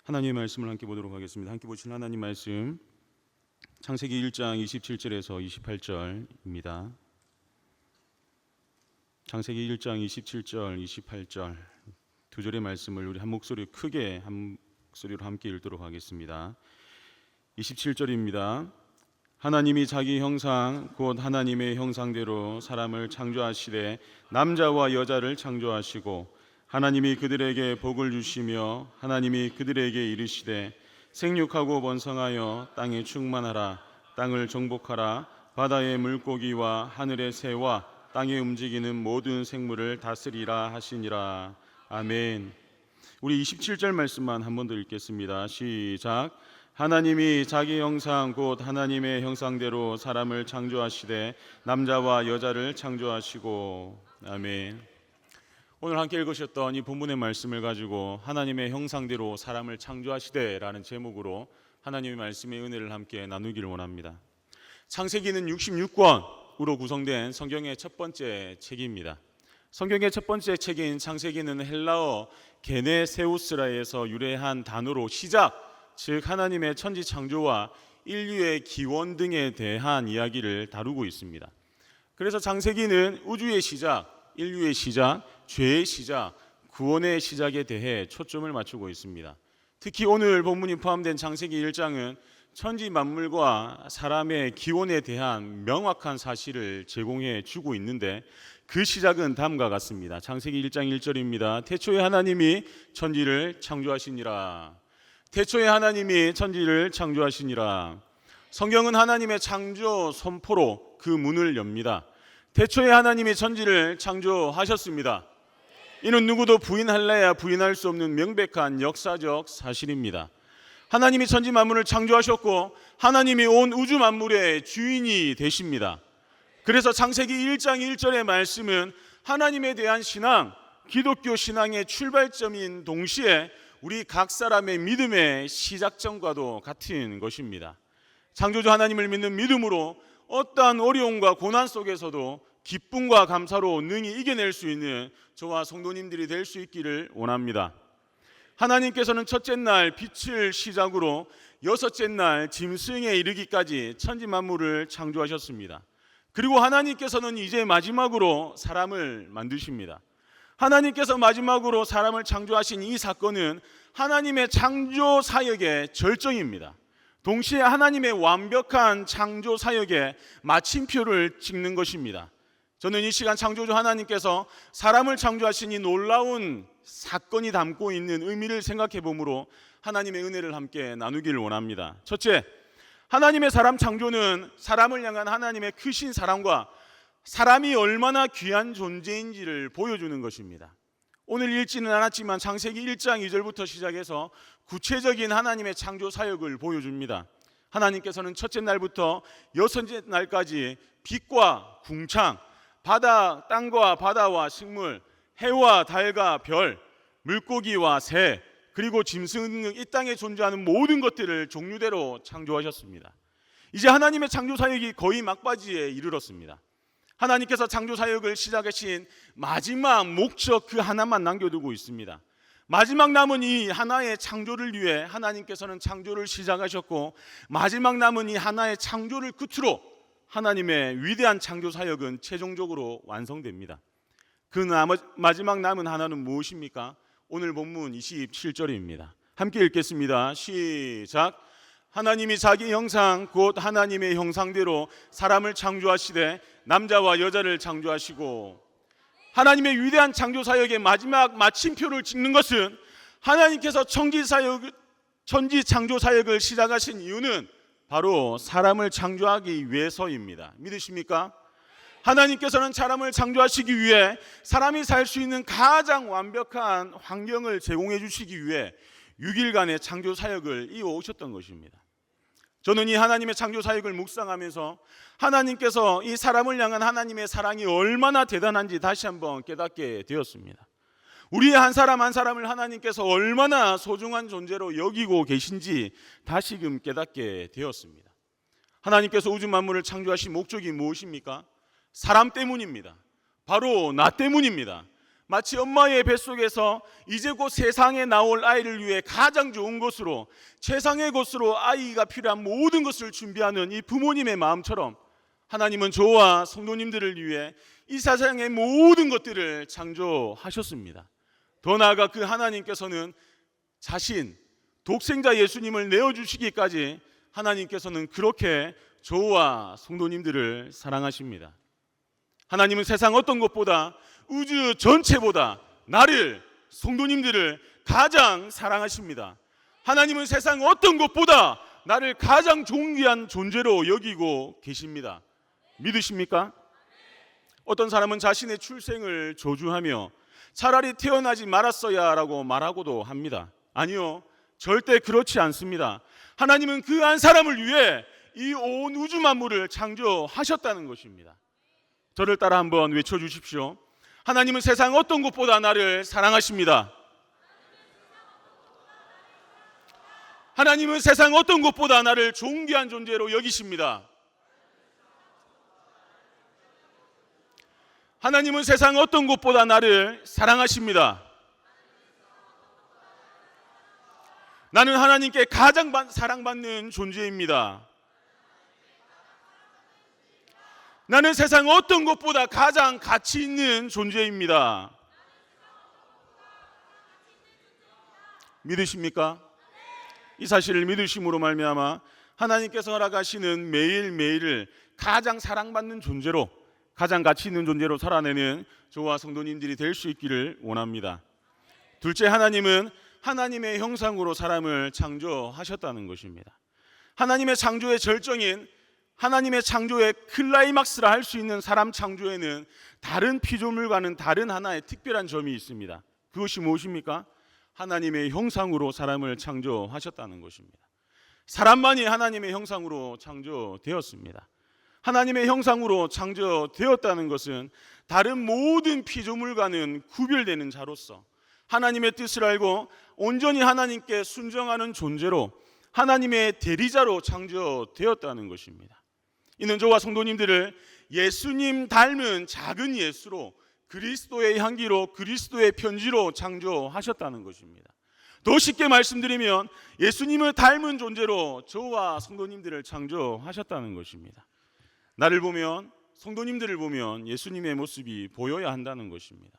하나님의 말씀을 함께 보도록 하겠습니다. 함께 보실 하나님 말씀 창세기 1장 27절에서 28절입니다. 창세기 1장 27절, 28절 두 절의 말씀을 우리 한 목소리 크게 한 목소리로 함께 읽도록 하겠습니다. 27절입니다. 하나님이 자기 형상 곧 하나님의 형상대로 사람을 창조하시되 남자와 여자를 창조하시고 하나님이 그들에게 복을 주시며 하나님이 그들에게 이르시되 생육하고 번성하여 땅에 충만하라. 땅을 정복하라. 바다의 물고기와 하늘의 새와 땅에 움직이는 모든 생물을 다스리라 하시니라. 아멘. 우리 27절 말씀만 한 번 더 읽겠습니다. 시작. 하나님이 자기 형상 곧 하나님의 형상대로 사람을 창조하시되 남자와 여자를 창조하시고. 아멘. 오늘 함께 읽으셨던 이 본문의 말씀을 가지고 하나님의 형상대로 사람을 창조하시되라는 제목으로 하나님의 말씀의 은혜를 함께 나누기를 원합니다. 창세기는 66권으로 구성된 성경의 첫 번째 책입니다. 성경의 첫 번째 책인 창세기는 헬라어 게네세우스라에서 유래한 단어로 시작, 즉 하나님의 천지 창조와 인류의 기원 등에 대한 이야기를 다루고 있습니다. 그래서 창세기는 우주의 시작, 인류의 시작, 죄의 시작, 구원의 시작에 대해 초점을 맞추고 있습니다. 특히 오늘 본문이 포함된 창세기 1장은 천지 만물과 사람의 기원에 대한 명확한 사실을 제공해 주고 있는데 그 시작은 다음과 같습니다. 창세기 1장 1절입니다. 태초에 하나님이 천지를 창조하시니라. 태초에 하나님이 천지를 창조하시니라. 성경은 하나님의 창조 선포로 그 문을 엽니다. 태초에 하나님이 천지를 창조하셨습니다. 이는 누구도 부인할래야 부인할 수 없는 명백한 역사적 사실입니다. 하나님이 천지 만물을 창조하셨고 하나님이 온 우주 만물의 주인이 되십니다. 그래서 창세기 1장 1절의 말씀은 하나님에 대한 신앙, 기독교 신앙의 출발점인 동시에 우리 각 사람의 믿음의 시작점과도 같은 것입니다. 창조주 하나님을 믿는 믿음으로 어떠한 어려움과 고난 속에서도 기쁨과 감사로 능히 이겨낼 수 있는 저와 성도님들이 될 수 있기를 원합니다. 하나님께서는 첫째 날 빛을 시작으로 여섯째 날 짐승에 이르기까지 천지 만물을 창조하셨습니다. 그리고 하나님께서는 이제 마지막으로 사람을 만드십니다. 하나님께서 마지막으로 사람을 창조하신 이 사건은 하나님의 창조 사역의 절정입니다. 동시에 하나님의 완벽한 창조 사역의 마침표를 찍는 것입니다. 저는 이 시간 창조주 하나님께서 사람을 창조하신 이 놀라운 사건이 담고 있는 의미를 생각해 보므로 하나님의 은혜를 함께 나누기를 원합니다. 첫째, 하나님의 사람 창조는 사람을 향한 하나님의 크신 사랑과 사람이 얼마나 귀한 존재인지를 보여주는 것입니다. 오늘 읽지는 않았지만 창세기 1장 2절부터 시작해서 구체적인 하나님의 창조 사역을 보여줍니다. 하나님께서는 첫째 날부터 여섯째 날까지 빛과 궁창, 바다, 땅과 바다와 식물, 해와 달과 별, 물고기와 새, 그리고 짐승 등 이 땅에 존재하는 모든 것들을 종류대로 창조하셨습니다. 이제 하나님의 창조 사역이 거의 막바지에 이르렀습니다. 하나님께서 창조 사역을 시작하신 마지막 목적 그 하나만 남겨두고 있습니다. 마지막 남은 이 하나의 창조를 위해 하나님께서는 창조를 시작하셨고 마지막 남은 이 하나의 창조를 끝으로 하나님의 위대한 창조 사역은 최종적으로 완성됩니다. 그 마지막 남은 하나는 무엇입니까? 오늘 본문 27절입니다. 함께 읽겠습니다. 시작. 하나님이 자기 형상 곧 하나님의 형상대로 사람을 창조하시되 남자와 여자를 창조하시고. 하나님의 위대한 창조 사역의 마지막 마침표를 찍는 것은 하나님께서 천지 창조 사역을 시작하신 이유는 바로 사람을 창조하기 위해서입니다. 믿으십니까? 하나님께서는 사람을 창조하시기 위해 사람이 살 수 있는 가장 완벽한 환경을 제공해 주시기 위해 6일간의 창조 사역을 이어오셨던 것입니다. 저는 이 하나님의 창조 사역을 묵상하면서 하나님께서 이 사람을 향한 하나님의 사랑이 얼마나 대단한지 다시 한번 깨닫게 되었습니다. 우리의 한 사람 한 사람을 하나님께서 얼마나 소중한 존재로 여기고 계신지 다시금 깨닫게 되었습니다. 하나님께서 우주 만물을 창조하신 목적이 무엇입니까? 사람 때문입니다. 바로 나 때문입니다. 마치 엄마의 뱃속에서 이제 곧 세상에 나올 아이를 위해 가장 좋은 것으로, 최상의 것으로 아이가 필요한 모든 것을 준비하는 이 부모님의 마음처럼 하나님은 저와 성도님들을 위해 이 세상의 모든 것들을 창조하셨습니다. 더 나아가 그 하나님께서는 자신 독생자 예수님을 내어주시기까지 하나님께서는 그렇게 저와 성도님들을 사랑하십니다. 하나님은 세상 어떤 것보다, 우주 전체보다 나를, 성도님들을 가장 사랑하십니다. 하나님은 세상 어떤 것보다 나를 가장 존귀한 존재로 여기고 계십니다. 믿으십니까? 어떤 사람은 자신의 출생을 저주하며 차라리 태어나지 말았어야 라고 말하고도 합니다. 아니요, 절대 그렇지 않습니다. 하나님은 그 한 사람을 위해 이 온 우주 만물을 창조하셨다는 것입니다. 저를 따라 한번 외쳐주십시오. 하나님은 세상 어떤 것보다 나를 사랑하십니다. 하나님은 세상 어떤 것보다 나를 존귀한 존재로 여기십니다. 하나님은 세상 어떤 것보다 나를 사랑하십니다. 나는 하나님께 가장 사랑받는 존재입니다. 나는 세상 어떤 것보다 가장 가치 있는 존재입니다. 믿으십니까? 이 사실을 믿으심으로 말미암아 하나님께서 허락하시는 매일매일을 가장 사랑받는 존재로, 가장 가치 있는 존재로 살아내는 저와 성도님들이 될 수 있기를 원합니다. 둘째, 하나님은 하나님의 형상으로 사람을 창조하셨다는 것입니다. 하나님의 창조의 절정인, 하나님의 창조의 클라이막스라 할 수 있는 사람 창조에는 다른 피조물과는 다른 하나의 특별한 점이 있습니다. 그것이 무엇입니까? 하나님의 형상으로 사람을 창조하셨다는 것입니다. 사람만이 하나님의 형상으로 창조되었습니다. 하나님의 형상으로 창조되었다는 것은 다른 모든 피조물과는 구별되는 자로서 하나님의 뜻을 알고 온전히 하나님께 순종하는 존재로, 하나님의 대리자로 창조되었다는 것입니다. 이는 저와 성도님들을 예수님 닮은 작은 예수로, 그리스도의 향기로, 그리스도의 편지로 창조하셨다는 것입니다. 더 쉽게 말씀드리면 예수님을 닮은 존재로 저와 성도님들을 창조하셨다는 것입니다. 나를 보면, 성도님들을 보면 예수님의 모습이 보여야 한다는 것입니다.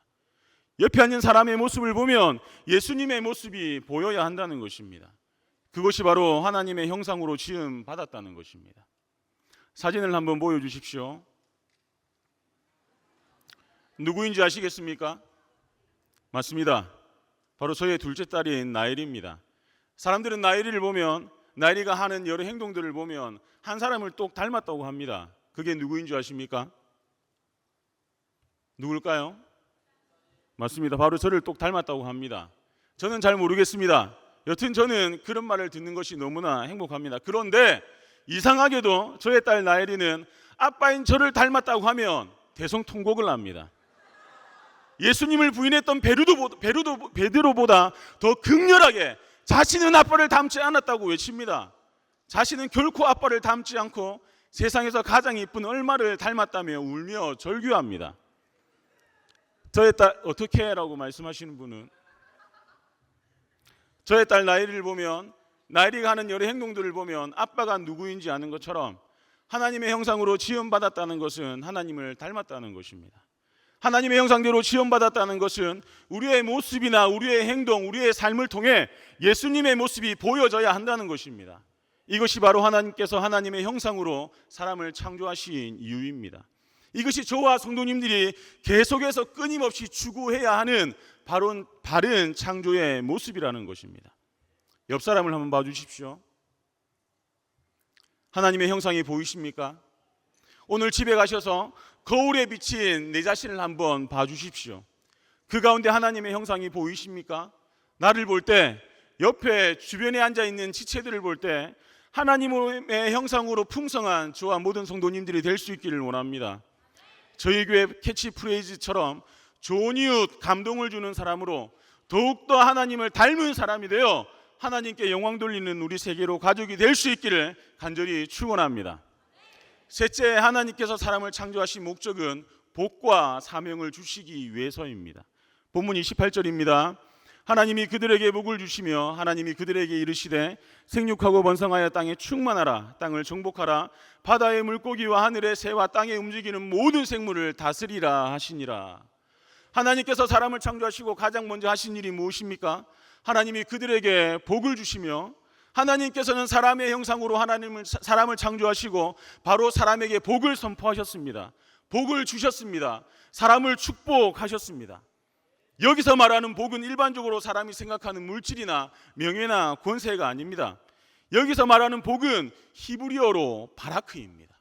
옆에 앉은 사람의 모습을 보면 예수님의 모습이 보여야 한다는 것입니다. 그것이 바로 하나님의 형상으로 지음 받았다는 것입니다. 사진을 한번 보여주십시오. 누구인지 아시겠습니까? 맞습니다. 바로 저의 둘째 딸인 나엘이입니다. 사람들은 나엘이를 보면, 나엘이가 하는 여러 행동들을 보면 한 사람을 똑 닮았다고 합니다. 그게 누구인 줄 아십니까? 누굴까요? 맞습니다. 바로 저를 똑 닮았다고 합니다. 저는 잘 모르겠습니다. 여튼 저는 그런 말을 듣는 것이 너무나 행복합니다. 그런데 이상하게도 저의 딸 나엘이는 아빠인 저를 닮았다고 하면 대성통곡을 합니다. 예수님을 부인했던 베드로보다 더 극렬하게 자신은 아빠를 닮지 않았다고 외칩니다. 자신은 결코 아빠를 닮지 않고 세상에서 가장 예쁜 얼마를 닮았다며 울며 절규합니다. 저의 딸 어떻게 라고 말씀하시는 분은, 저의 딸 나엘이를 보면, 나엘이가 하는 여러 행동들을 보면 아빠가 누구인지 아는 것처럼 하나님의 형상으로 지음받았다는 것은 하나님을 닮았다는 것입니다. 하나님의 형상대로 지음받았다는 것은 우리의 모습이나 우리의 행동, 우리의 삶을 통해 예수님의 모습이 보여져야 한다는 것입니다. 이것이 바로 하나님께서 하나님의 형상으로 사람을 창조하신 이유입니다. 이것이 저와 성도님들이 계속해서 끊임없이 추구해야 하는 바른 창조의 모습이라는 것입니다. 옆 사람을 한번 봐주십시오. 하나님의 형상이 보이십니까? 오늘 집에 가셔서 거울에 비친 내 자신을 한번 봐주십시오. 그 가운데 하나님의 형상이 보이십니까? 나를 볼 때, 옆에 주변에 앉아있는 지체들을 볼 때 하나님의 형상으로 풍성한 저와 모든 성도님들이 될 수 있기를 원합니다. 저희 교회 캐치프레이즈처럼 좋은 이웃, 감동을 주는 사람으로 더욱더 하나님을 닮은 사람이 되어 하나님께 영광 돌리는 우리 세계로 가족이 될 수 있기를 간절히 축원합니다. 셋째, 하나님께서 사람을 창조하신 목적은 복과 사명을 주시기 위해서입니다. 본문 28절입니다. 하나님이 그들에게 복을 주시며 하나님이 그들에게 이르시되 생육하고 번성하여 땅에 충만하라. 땅을 정복하라. 바다의 물고기와 하늘의 새와 땅에 움직이는 모든 생물을 다스리라 하시니라. 하나님께서 사람을 창조하시고 가장 먼저 하신 일이 무엇입니까? 하나님이 그들에게 복을 주시며, 하나님께서는 사람의 형상으로 사람을 창조하시고 바로 사람에게 복을 선포하셨습니다. 복을 주셨습니다. 사람을 축복하셨습니다. 여기서 말하는 복은 일반적으로 사람이 생각하는 물질이나 명예나 권세가 아닙니다. 여기서 말하는 복은 히브리어로 바라크입니다.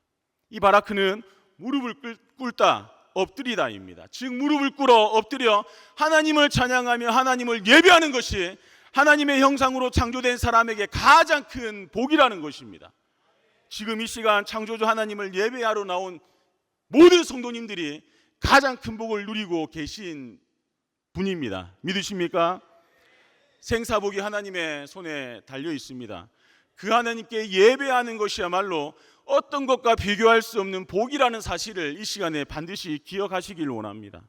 이 바라크는 무릎을 꿇다, 엎드리다입니다. 즉 무릎을 꿇어 엎드려 하나님을 찬양하며 하나님을 예배하는 것이 하나님의 형상으로 창조된 사람에게 가장 큰 복이라는 것입니다. 지금 이 시간 창조주 하나님을 예배하러 나온 모든 성도님들이 가장 큰 복을 누리고 계신 분입니다. 믿으십니까? 생사복이 하나님의 손에 달려 있습니다. 그 하나님께 예배하는 것이야말로 어떤 것과 비교할 수 없는 복이라는 사실을 이 시간에 반드시 기억하시길 원합니다.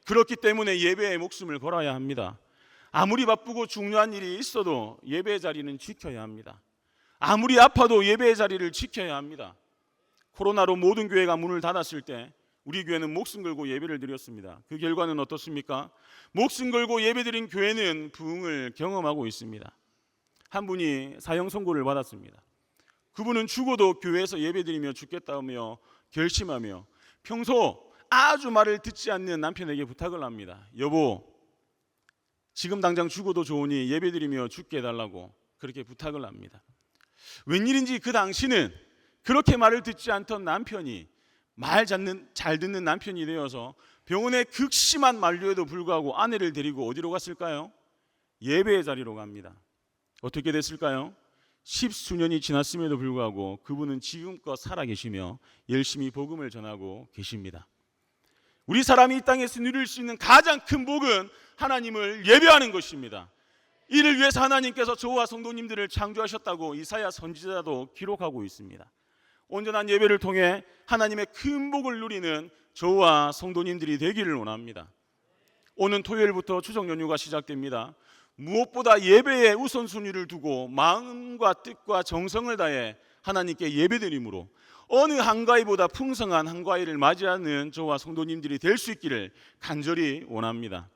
그렇기 때문에 예배에 목숨을 걸어야 합니다. 아무리 바쁘고 중요한 일이 있어도 예배의 자리는 지켜야 합니다. 아무리 아파도 예배의 자리를 지켜야 합니다. 코로나로 모든 교회가 문을 닫았을 때 우리 교회는 목숨 걸고 예배를 드렸습니다. 그 결과는 어떻습니까? 목숨 걸고 예배드린 교회는 부흥을 경험하고 있습니다. 한 분이 사형 선고를 받았습니다. 그분은 죽어도 교회에서 예배드리며 죽겠다며 결심하며 평소 아주 말을 듣지 않는 남편에게 부탁을 합니다. 여보, 지금 당장 죽어도 좋으니 예배드리며 죽게 해달라고 그렇게 부탁을 합니다. 웬일인지 그 당시는 그렇게 말을 듣지 않던 남편이 잘 듣는 남편이 되어서 병원에 극심한 만류에도 불구하고 아내를 데리고 어디로 갔을까요? 예배의 자리로 갑니다. 어떻게 됐을까요? 10수년이 지났음에도 불구하고 그분은 지금껏 살아계시며 열심히 복음을 전하고 계십니다. 우리 사람이 이 땅에서 누릴 수 있는 가장 큰 복은 하나님을 예배하는 것입니다. 이를 위해서 하나님께서 저와 성도님들을 창조하셨다고 이사야 선지자도 기록하고 있습니다. 온전한 예배를 통해 하나님의 큰 복을 누리는 저와 성도님들이 되기를 원합니다. 오는 토요일부터 추석 연휴가 시작됩니다. 무엇보다 예배에 우선순위를 두고 마음과 뜻과 정성을 다해 하나님께 예배드림으로 어느 한가위보다 풍성한 한가위를 맞이하는 저와 성도님들이 될 수 있기를 간절히 원합니다.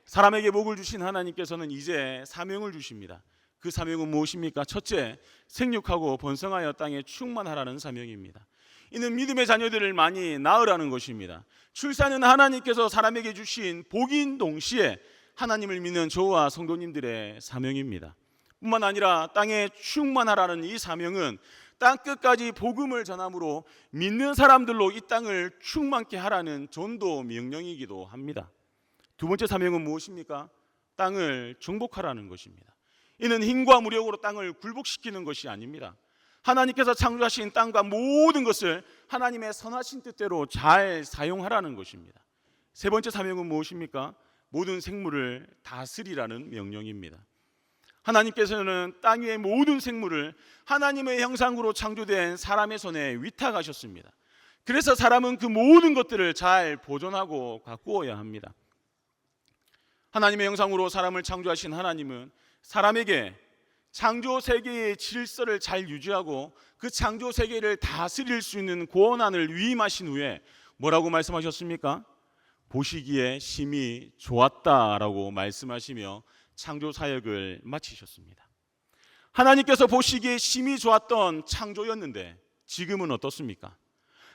사람에게 복을 주신 하나님께서는 이제 사명을 주십니다. 그 사명은 무엇입니까? 첫째, 생육하고 번성하여 땅에 충만하라는 사명입니다. 이는 믿음의 자녀들을 많이 낳으라는 것입니다. 출산은 하나님께서 사람에게 주신 복인 동시에 하나님을 믿는 저와 성도님들의 사명입니다. 뿐만 아니라 땅에 충만하라는 이 사명은 땅 끝까지 복음을 전함으로 믿는 사람들로 이 땅을 충만케 하라는 전도 명령이기도 합니다. 두 번째 사명은 무엇입니까? 땅을 정복하라는 것입니다. 이는 힘과 무력으로 땅을 굴복시키는 것이 아닙니다. 하나님께서 창조하신 땅과 모든 것을 하나님의 선하신 뜻대로 잘 사용하라는 것입니다. 세 번째 사명은 무엇입니까? 모든 생물을 다스리라는 명령입니다. 하나님께서는 땅 위의 모든 생물을 하나님의 형상으로 창조된 사람의 손에 위탁하셨습니다. 그래서 사람은 그 모든 것들을 잘 보존하고 가꾸어야 합니다. 하나님의 형상으로 사람을 창조하신 하나님은 사람에게 창조 세계의 질서를 잘 유지하고 그 창조 세계를 다스릴 수 있는 권한을 위임하신 후에 뭐라고 말씀하셨습니까? 보시기에 심히 좋았다라고 말씀하시며 창조 사역을 마치셨습니다. 하나님께서 보시기에 심히 좋았던 창조였는데 지금은 어떻습니까?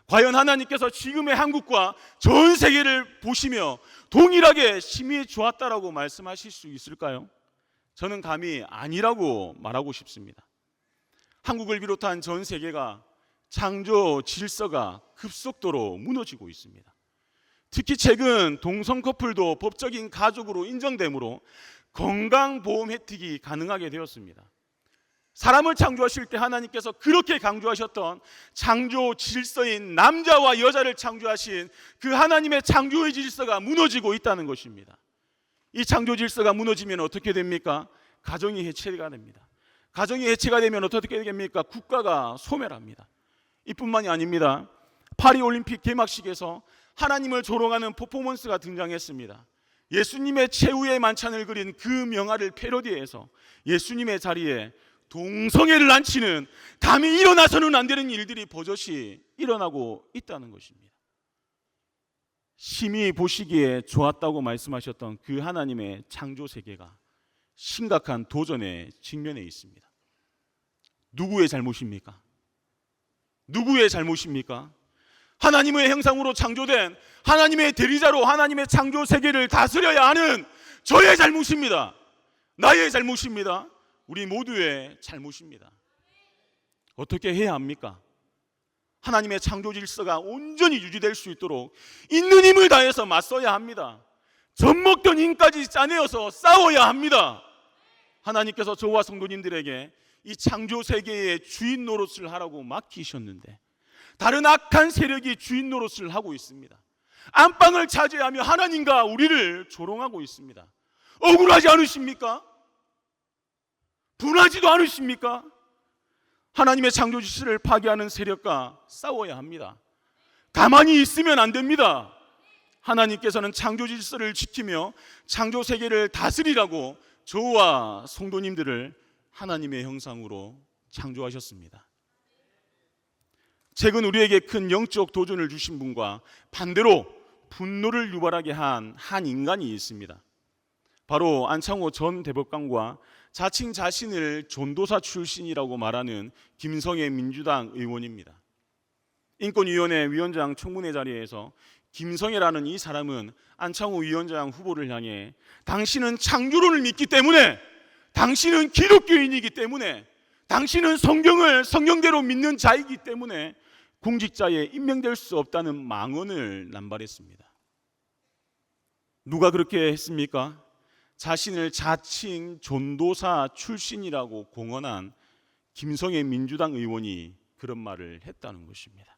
과연 하나님께서 지금의 한국과 전 세계를 보시며 동일하게 심히 좋았다라고 말씀하실 수 있을까요? 저는 감히 아니라고 말하고 싶습니다. 한국을 비롯한 전 세계가 창조 질서가 급속도로 무너지고 있습니다. 특히 최근 동성 커플도 법적인 가족으로 인정되므로 건강보험 혜택이 가능하게 되었습니다. 사람을 창조하실 때 하나님께서 그렇게 강조하셨던 창조 질서인 남자와 여자를 창조하신 그 하나님의 창조의 질서가 무너지고 있다는 것입니다. 이 창조 질서가 무너지면 어떻게 됩니까? 가정이 해체가 됩니다. 가정이 해체가 되면 어떻게 됩니까? 국가가 소멸합니다. 이뿐만이 아닙니다. 파리올림픽 개막식에서 하나님을 조롱하는 퍼포먼스가 등장했습니다. 예수님의 최후의 만찬을 그린 그 명화를 패러디해서 예수님의 자리에 동성애를 안치는, 감히 일어나서는 안 되는 일들이 버젓이 일어나고 있다는 것입니다. 심히 보시기에 좋았다고 말씀하셨던 그 하나님의 창조 세계가 심각한 도전에 직면해 있습니다. 누구의 잘못입니까? 누구의 잘못입니까? 하나님의 형상으로 창조된 하나님의 대리자로 하나님의 창조 세계를 다스려야 하는 저의 잘못입니다. 나의 잘못입니다. 우리 모두의 잘못입니다. 어떻게 해야 합니까? 하나님의 창조 질서가 온전히 유지될 수 있도록 있는 힘을 다해서 맞서야 합니다. 젖먹던 힘까지 짜내어서 싸워야 합니다. 하나님께서 저와 성도님들에게 이 창조 세계의 주인 노릇을 하라고 맡기셨는데 다른 악한 세력이 주인 노릇을 하고 있습니다. 안방을 차지하며 하나님과 우리를 조롱하고 있습니다. 억울하지 않으십니까? 분하지도 않으십니까? 하나님의 창조 질서를 파괴하는 세력과 싸워야 합니다. 가만히 있으면 안 됩니다. 하나님께서는 창조 질서를 지키며 창조 세계를 다스리라고 저와 성도님들을 하나님의 형상으로 창조하셨습니다. 최근 우리에게 큰 영적 도전을 주신 분과 반대로 분노를 유발하게 한 인간이 있습니다. 바로 안창호 전 대법관과 자칭 자신을 전도사 출신이라고 말하는 김성애 민주당 의원입니다. 인권위원회 위원장 청문회 자리에서 김성애라는 이 사람은 안창호 위원장 후보를 향해 당신은 창조론을 믿기 때문에, 당신은 기독교인이기 때문에, 당신은 성경을 성경대로 믿는 자이기 때문에 공직자에 임명될 수 없다는 망언을 남발했습니다. 누가 그렇게 했습니까? 자신을 자칭 전도사 출신이라고 공언한 김성애 민주당 의원이 그런 말을 했다는 것입니다.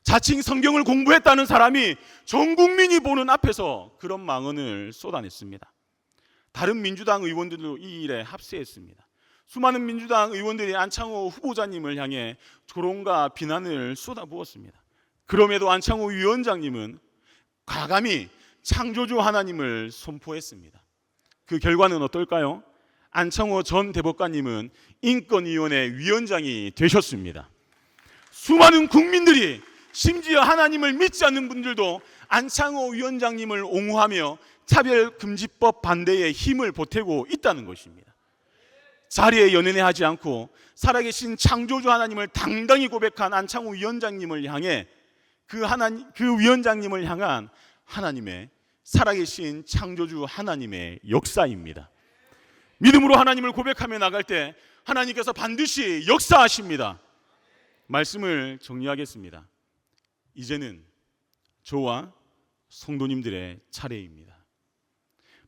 자칭 성경을 공부했다는 사람이 전 국민이 보는 앞에서 그런 망언을 쏟아냈습니다. 다른 민주당 의원들도 이 일에 합세했습니다. 수많은 민주당 의원들이 안창호 후보자님을 향해 조롱과 비난을 쏟아부었습니다. 그럼에도 안창호 위원장님은 과감히 창조주 하나님을 선포했습니다. 그 결과는 어떨까요? 안창호 전 대법관님은 인권위원회 위원장이 되셨습니다. 수많은 국민들이, 심지어 하나님을 믿지 않는 분들도 안창호 위원장님을 옹호하며 차별금지법 반대에 힘을 보태고 있다는 것입니다. 자리에 연연해하지 않고 살아계신 창조주 하나님을 당당히 고백한 안창호 위원장님을 향해 그 위원장님을 향한 하나님의, 살아계신 창조주 하나님의 역사입니다. 믿음으로 하나님을 고백하며 나갈 때 하나님께서 반드시 역사하십니다. 말씀을 정리하겠습니다. 이제는 저와 성도님들의 차례입니다.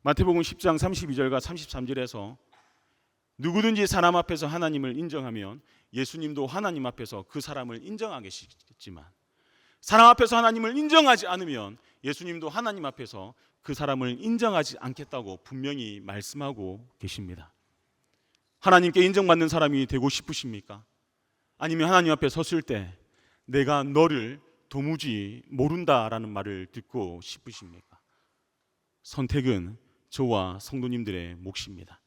마태복음 10장 32절과 33절에서 누구든지 사람 앞에서 하나님을 인정하면 예수님도 하나님 앞에서 그 사람을 인정하겠지만, 사람 앞에서 하나님을 인정하지 않으면 예수님도 하나님 앞에서 그 사람을 인정하지 않겠다고 분명히 말씀하고 계십니다. 하나님께 인정받는 사람이 되고 싶으십니까? 아니면 하나님 앞에 섰을 때 내가 너를 도무지 모른다라는 말을 듣고 싶으십니까? 선택은 저와 성도님들의 몫입니다.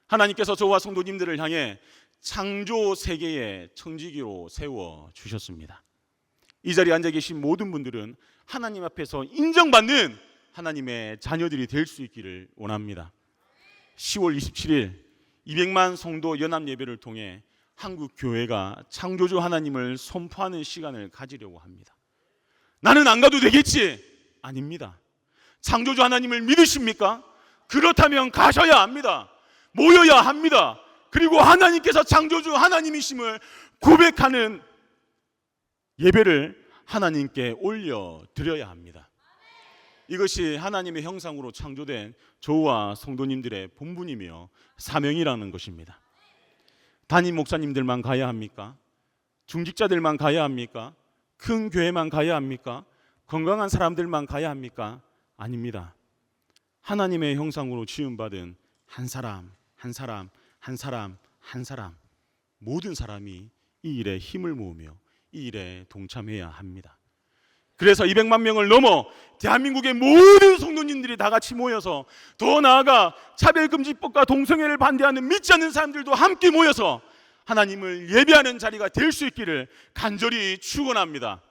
하나님께서 저와 성도님들을 향해 창조 세계의 청지기로 세워 주셨습니다. 이 자리에 앉아 계신 모든 분들은 하나님 앞에서 인정받는 하나님의 자녀들이 될 수 있기를 원합니다. 10월 27일 200만 성도 연합 예배를 통해 한국 교회가 창조주 하나님을 선포하는 시간을 가지려고 합니다. 나는 안 가도 되겠지? 아닙니다. 창조주 하나님을 믿으십니까? 그렇다면 가셔야 합니다. 모여야 합니다. 그리고 하나님께서 창조주 하나님이심을 고백하는 예배를 하나님께 올려드려야 합니다. 이것이 하나님의 형상으로 창조된 저와 성도님들의 본분이며 사명이라는 것입니다. 담임 목사님들만 가야 합니까? 중직자들만 가야 합니까? 큰 교회만 가야 합니까? 건강한 사람들만 가야 합니까? 아닙니다. 하나님의 형상으로 지음받은 한 사람, 한 사람, 한 사람, 한 사람, 모든 사람이 이 일에 힘을 모으며 이 일에 동참해야 합니다. 그래서 200만 명을 넘어 대한민국의 모든 성도님들이 다 같이 모여서, 더 나아가 차별금지법과 동성애를 반대하는 믿지 않는 사람들도 함께 모여서 하나님을 예배하는 자리가 될 수 있기를 간절히 축원합니다.